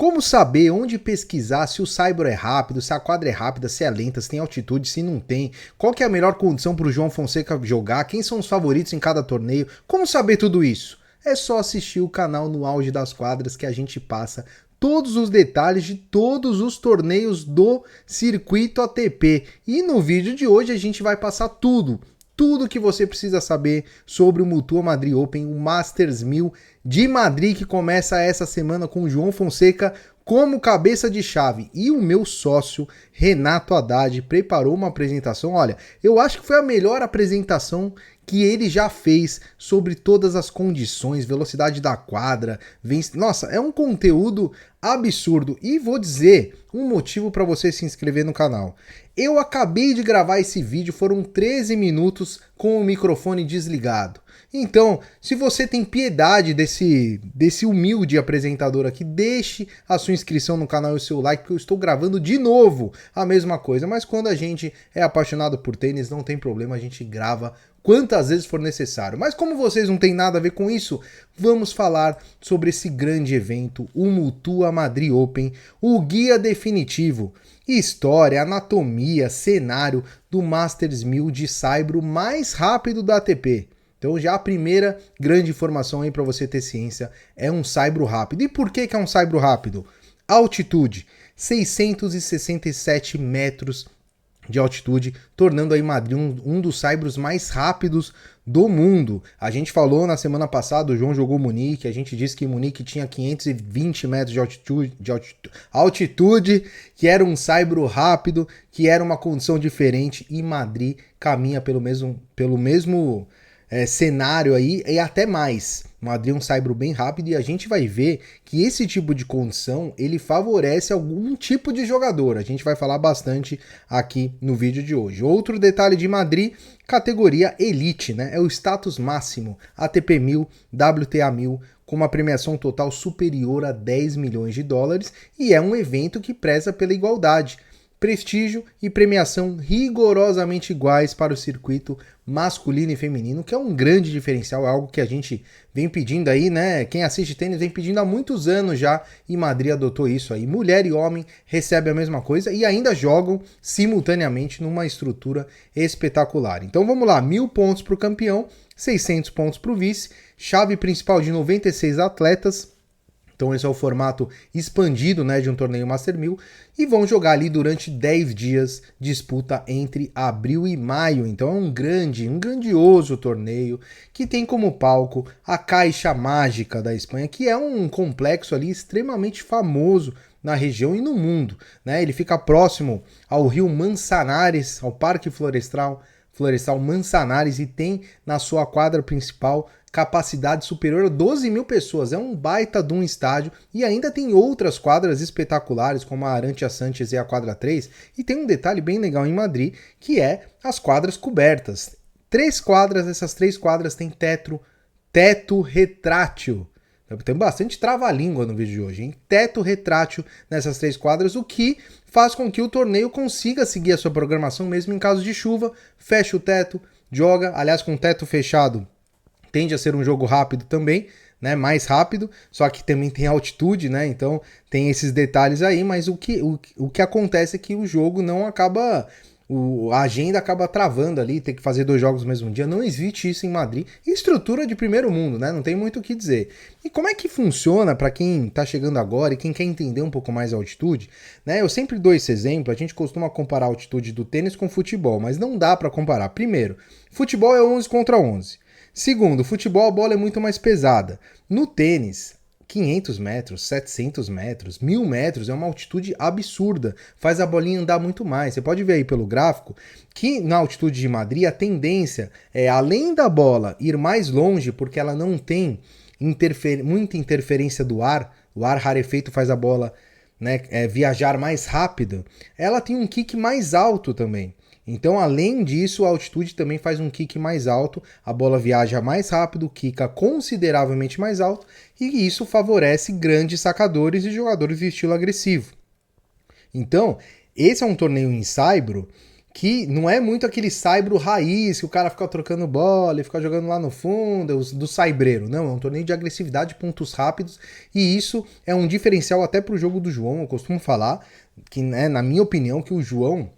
Como saber onde pesquisar se o saibro é rápido, se a quadra é rápida, se é lenta, se tem altitude, se não tem, qual que é a melhor condição para o João Fonseca jogar, quem são os favoritos em cada torneio, como saber tudo isso? É só assistir o canal No Auge das Quadras que a gente passa todos os detalhes de todos os torneios do circuito ATP. E no vídeo de hoje a gente vai passar tudo que você precisa saber sobre o Mutua Madrid Open, o Masters 1000 de Madrid, que começa essa semana com o João Fonseca como cabeça de chave. E o meu sócio, Renato Haddad, preparou uma apresentação. Olha, eu acho que foi a melhor apresentação que ele já fez sobre todas as condições, velocidade da quadra. Nossa, é um conteúdo absurdo. E vou dizer um motivo para você se inscrever no canal. Eu acabei de gravar esse vídeo, foram 13 minutos com o microfone desligado. Então, se você tem piedade desse humilde apresentador aqui, deixe a sua inscrição no canal e o seu like, porque eu estou gravando de novo a mesma coisa. Mas quando a gente é apaixonado por tênis, não tem problema, a gente grava quantas vezes for necessário. Mas como vocês não têm nada a ver com isso, vamos falar sobre esse grande evento, o Mutua Madrid Open, o guia definitivo, história, anatomia, cenário do Masters 1000 de saibro mais rápido da ATP. Então já a primeira grande informação aí para você ter ciência é um saibro rápido. E por que é um saibro rápido? Altitude, 667 metros de altitude, tornando aí Madrid um dos saibros mais rápidos do mundo. A gente falou na semana passada, o João jogou Munique, a gente disse que Munique tinha 520 metros de altitude, que era um saibro rápido, que era uma condição diferente, e Madrid caminha pelo mesmo cenário aí e até mais. Madrid é um saibro bem rápido e a gente vai ver que esse tipo de condição ele favorece algum tipo de jogador. A gente vai falar bastante aqui no vídeo de hoje. Outro detalhe de Madrid, categoria Elite, né? É o status máximo ATP 1000, WTA 1000, com uma premiação total superior a 10 milhões de dólares e é um evento que preza pela igualdade. Prestígio e premiação rigorosamente iguais para o circuito masculino e feminino, que é um grande diferencial, é algo que a gente vem pedindo aí, né? Quem assiste tênis vem pedindo há muitos anos já, e Madrid adotou isso aí. Mulher e homem recebem a mesma coisa e ainda jogam simultaneamente numa estrutura espetacular. Então vamos lá, 1000 pontos para o campeão, 600 pontos para o vice, chave principal de 96 atletas. Então esse é o formato expandido, né, de um torneio Master 1000 e vão jogar ali durante 10 dias, disputa entre abril e maio. Então é um grandioso torneio que tem como palco a Caixa Mágica da Espanha, que é um complexo ali extremamente famoso na região e no mundo, né? Ele fica próximo ao rio Manzanares, ao Parque Florestal Manzanares, e tem na sua quadra principal capacidade superior a 12 mil pessoas. É um baita de um estádio e ainda tem outras quadras espetaculares, como a Arantia Sánchez e a quadra 3. E tem um detalhe bem legal em Madrid, que é as quadras cobertas. Essas três quadras têm teto retrátil. Tem bastante trava-língua no vídeo de hoje, hein? Teto retrátil nessas três quadras, o que faz com que o torneio consiga seguir a sua programação mesmo em caso de chuva. Fecha o teto, joga. Aliás, com o teto fechado, tende a ser um jogo rápido também, né? Mais rápido, só que também tem altitude, né? Então tem esses detalhes aí, mas o que acontece é que o jogo não acaba... A agenda acaba travando ali, tem que fazer 2 jogos no mesmo dia. Não existe isso em Madrid. Estrutura de primeiro mundo, né? Não tem muito o que dizer. E como é que funciona para quem tá chegando agora e quem quer entender um pouco mais a altitude, né? Eu sempre dou esse exemplo, a gente costuma comparar a altitude do tênis com futebol, mas não dá para comparar. Primeiro, futebol é 11 contra 11. Segundo, futebol a bola é muito mais pesada. No tênis, 500 metros, 700 metros, 1000 metros é uma altitude absurda, faz a bolinha andar muito mais. Você pode ver aí pelo gráfico que na altitude de Madrid a tendência é, além da bola ir mais longe, porque ela não tem muita interferência do ar, o ar rarefeito faz a bola, né, viajar mais rápido, ela tem um kick mais alto também. Então, além disso, a altitude também faz um kick mais alto, a bola viaja mais rápido, quica consideravelmente mais alto, e isso favorece grandes sacadores e jogadores de estilo agressivo. Então, esse é um torneio em saibro que não é muito aquele saibro raiz, que o cara fica trocando bola e fica jogando lá no fundo, do saibreiro. Não, é um torneio de agressividade, pontos rápidos, e isso é um diferencial até pro jogo do João. Eu costumo falar que, né, na minha opinião, que o João,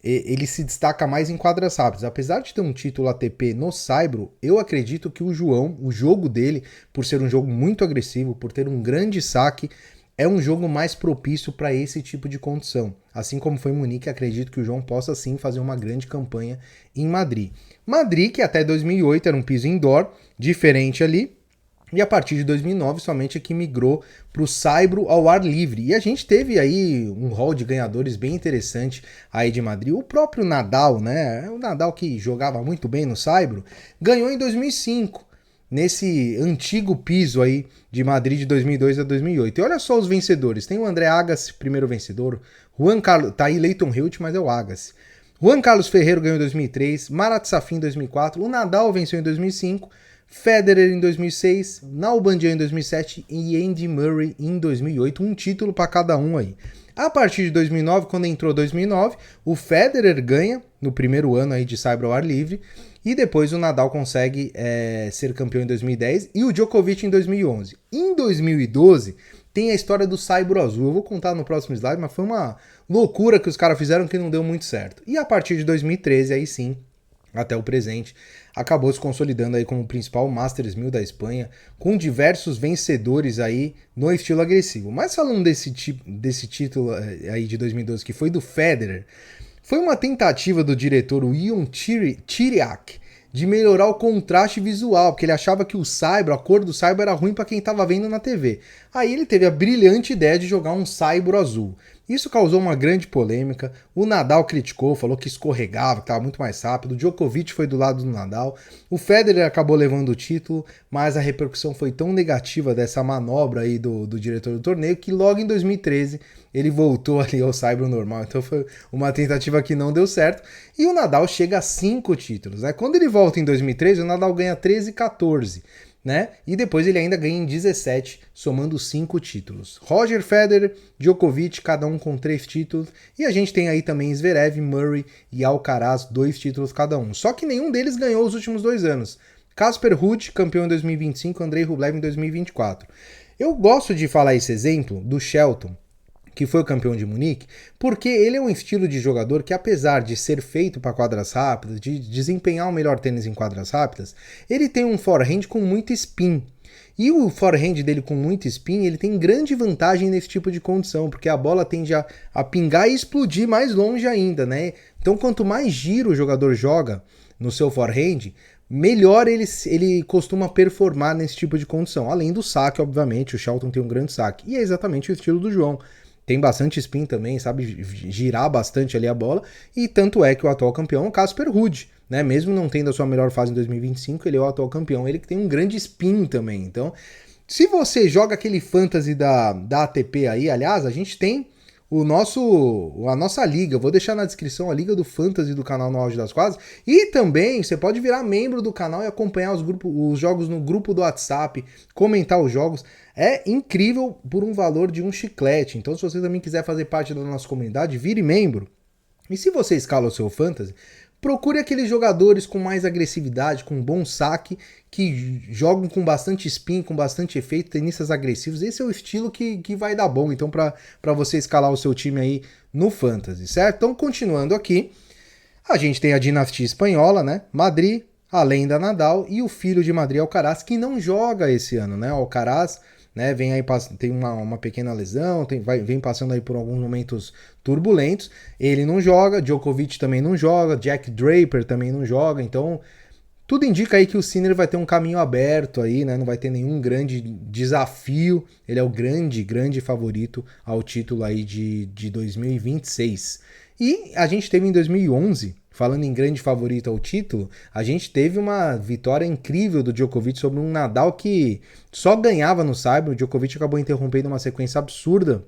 ele se destaca mais em quadras rápidas. Apesar de ter um título ATP no saibro, eu acredito que o João, o jogo dele, por ser um jogo muito agressivo, por ter um grande saque, é um jogo mais propício para esse tipo de condição. Assim como foi em Munique, acredito que o João possa sim fazer uma grande campanha em Madrid. Madrid, que até 2008 era um piso indoor, diferente ali, e a partir de 2009 somente é que migrou para o saibro ao ar livre. E a gente teve aí um hall de ganhadores bem interessante aí de Madrid. O próprio Nadal, né? O Nadal que jogava muito bem no saibro, ganhou em 2005 nesse antigo piso aí de Madrid de 2002 a 2008. E olha só os vencedores. Tem o André Agassi, primeiro vencedor. Juan Carlos, tá aí Leighton Hewitt, mas é o Agassi. Juan Carlos Ferrero ganhou em 2003, Marat Safin em 2004, o Nadal venceu em 2005, Federer em 2006, Nalbandian em 2007 e Andy Murray em 2008. Um título para cada um aí. A partir de 2009, quando entrou 2009, o Federer ganha no primeiro ano aí de saibro ao ar livre. E depois o Nadal consegue ser campeão em 2010 e o Djokovic em 2011. Em 2012 tem a história do saibro azul. Eu vou contar no próximo slide, mas foi uma loucura que os caras fizeram que não deu muito certo. E a partir de 2013, aí sim, até o presente, acabou se consolidando aí como o principal Masters 1000 da Espanha, com diversos vencedores aí no estilo agressivo. Mas falando desse título aí de 2012, que foi do Federer, foi uma tentativa do diretor Ion Chiriac de melhorar o contraste visual, porque ele achava que o saibro, a cor do saibro era ruim para quem estava vendo na TV. Aí ele teve a brilhante ideia de jogar um saibro azul. Isso causou uma grande polêmica, o Nadal criticou, falou que escorregava, que estava muito mais rápido, o Djokovic foi do lado do Nadal, o Federer acabou levando o título, mas a repercussão foi tão negativa dessa manobra aí do diretor do torneio, que logo em 2013 ele voltou ali ao saibro normal, então foi uma tentativa que não deu certo, e o Nadal chega a 5 títulos, né? Quando ele volta em 2013, o Nadal ganha 13 e 14, né? E depois ele ainda ganha em 17, somando 5 títulos. Roger Federer, Djokovic, cada um com 3 títulos. E a gente tem aí também Zverev, Murray e Alcaraz, 2 títulos cada um. Só que nenhum deles ganhou os últimos 2 anos. Casper Ruud, campeão em 2025, Andrei Rublev em 2024. Eu gosto de falar esse exemplo do Shelton, que foi o campeão de Munique, porque ele é um estilo de jogador que, apesar de ser feito para quadras rápidas, de desempenhar o melhor tênis em quadras rápidas, ele tem um forehand com muito spin. E o forehand dele com muito spin, ele tem grande vantagem nesse tipo de condição, porque a bola tende a pingar e explodir mais longe ainda, né? Então, quanto mais giro o jogador joga no seu forehand, melhor ele costuma performar nesse tipo de condição. Além do saque, obviamente, o Shelton tem um grande saque. E é exatamente o estilo do João. Tem bastante spin também, sabe girar bastante ali a bola, e tanto é que o atual campeão é o Casper Ruud, né? Mesmo não tendo a sua melhor fase em 2025, ele é o atual campeão, ele que tem um grande spin também. Então, se você joga aquele fantasy da ATP aí, aliás, a gente tem a nossa liga, eu vou deixar na descrição a liga do fantasy do canal No Auge das Quadras, e também você pode virar membro do canal e acompanhar os jogos no grupo do WhatsApp, comentar os jogos. É incrível por um valor de um chiclete. Então, se você também quiser fazer parte da nossa comunidade, vire membro. E se você escala o seu fantasy, procure aqueles jogadores com mais agressividade, com bom saque, que jogam com bastante spin, com bastante efeito, tenistas agressivos. Esse é o estilo que vai dar bom, então, para você escalar o seu time aí no fantasy, certo? Então, continuando aqui, a gente tem a dinastia espanhola, né? Madrid, além da Nadal, e o filho de Madrid, Alcaraz, que não joga esse ano, né? Alcaraz, né, vem aí, tem uma pequena lesão, vem passando aí por alguns momentos turbulentos. Ele não joga, Djokovic também não joga, Jack Draper também não joga, então tudo indica aí que o Sinner vai ter um caminho aberto aí, né? Não vai ter nenhum grande desafio. Ele é o grande favorito ao título aí de 2026. E a gente teve em 2011, falando em grande favorito ao título, a gente teve uma vitória incrível do Djokovic sobre um Nadal que só ganhava no saibro. O Djokovic acabou interrompendo uma sequência absurda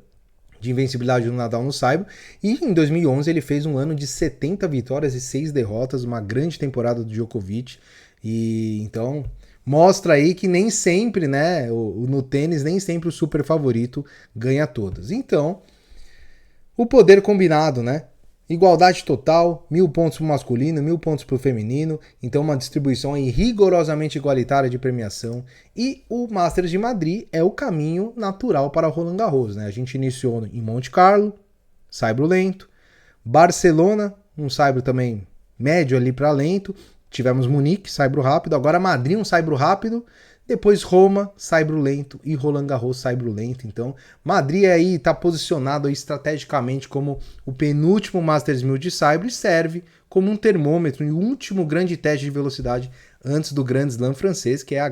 de invencibilidade do Nadal no saibro, e em 2011 ele fez um ano de 70 vitórias e 6 derrotas, uma grande temporada do Djokovic, e então mostra aí que nem sempre, né, no tênis, nem sempre o super favorito ganha todas. Então, o poder combinado, né, Igualdade total, 1.000 pontos para o masculino, 1.000 pontos para o feminino, então uma distribuição aí rigorosamente igualitária de premiação. E o Masters de Madrid é o caminho natural para Roland Garros, né? A gente iniciou em Monte Carlo, saibro lento, Barcelona, um saibro também médio ali para lento, tivemos Munique, saibro rápido, agora Madrid, um saibro rápido, depois Roma, saibro lento e Roland Garros, saibro lento. Então, Madrid aí está posicionado aí estrategicamente como o penúltimo Masters 1000 de saibro e serve como um termômetro e o último grande teste de velocidade antes do Grand Slam francês, que é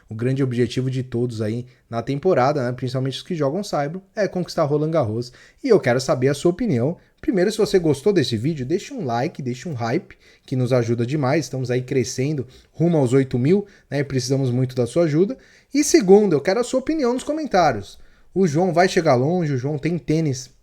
o grande objetivo de todos aí na temporada, né? Principalmente os que jogam saibro, é conquistar Roland Garros. E eu quero saber a sua opinião. Primeiro, se você gostou desse vídeo, deixa um like, deixa um hype, que nos ajuda demais. Estamos aí crescendo rumo aos 8.000, né? Precisamos muito da sua ajuda. E segundo, eu quero a sua opinião nos comentários. O João vai chegar longe, o João tem tênis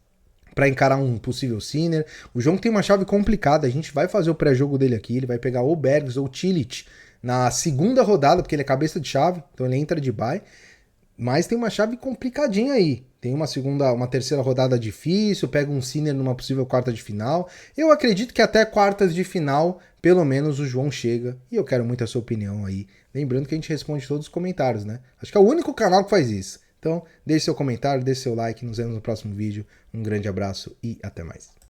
para encarar um possível Sinner. O João tem uma chave complicada, a gente vai fazer o pré-jogo dele aqui, ele vai pegar ou Bergs ou Cilic na segunda rodada, porque ele é cabeça de chave, então ele entra de bye. Mas tem uma chave complicadinha aí. Tem uma terceira rodada difícil, pega um Sinner numa possível quarta de final. Eu acredito que até quartas de final, pelo menos o João chega. E eu quero muito a sua opinião aí. Lembrando que a gente responde todos os comentários, né? Acho que é o único canal que faz isso. Então, deixe seu comentário, deixe seu like. Nos vemos no próximo vídeo. Um grande abraço e até mais.